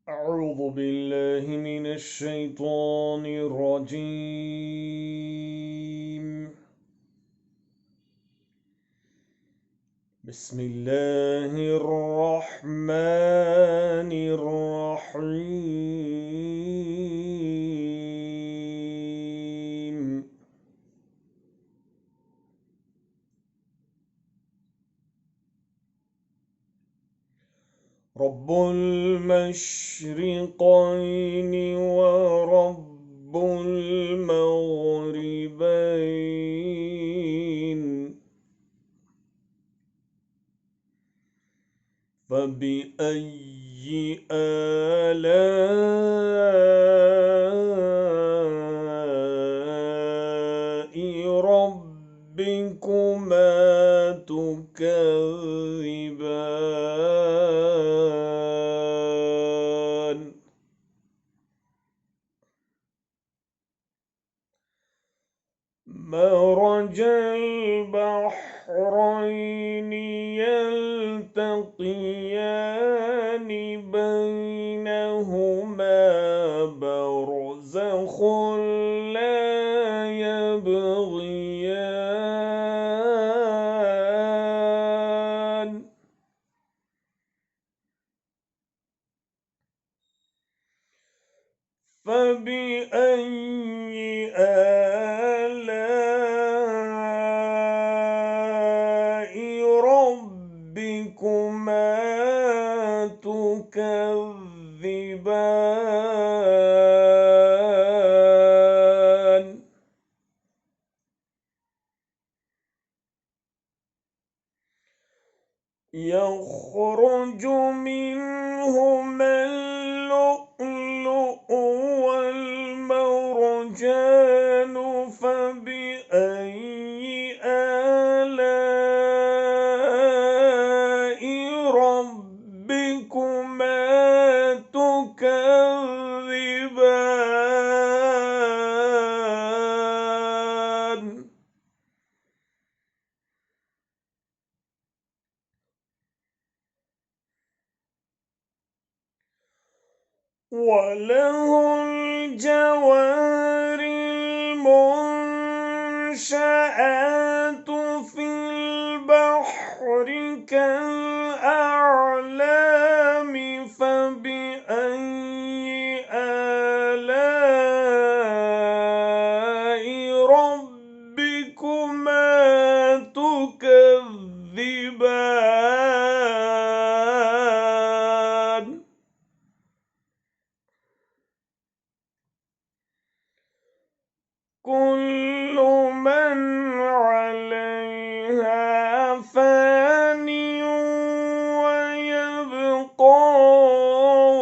أعوذ بالله من الشيطان الرجيم. بسم الله الرحمن الرحيم. رب المشرقين ورب المغربين، فبأي آلاء ربكما تكذبان؟ مرج البحرين يلتقيان بينهما برزخ لا يبغيان. فبأي آلاء ربكما تكذبان؟ يخرج منهما اللؤلؤ والمرجان، فبأي آلاء ربكما تكذبان؟ وله الجوار المنشآت في البحر كالأعلام، فبأي آلاء ربكما تكذبان؟ كل من عليها فان، ويبقى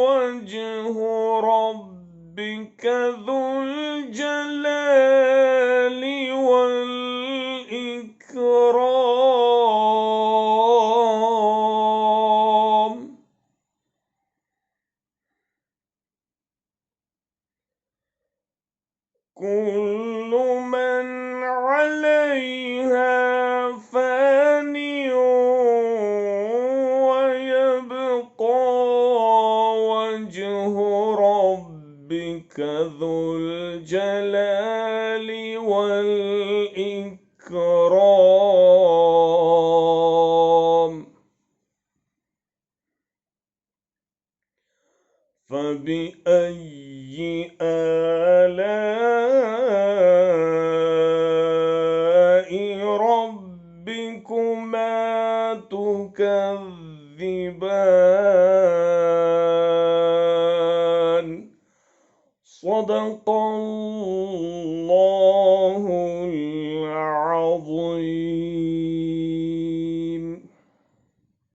وجه ربك ذو الجلال والإكرام. كل من عليها فان، ويبقى وجه ربك ذو الجلال والإكرام. فبأي آلاء ربكما تكذبان؟ صدق الله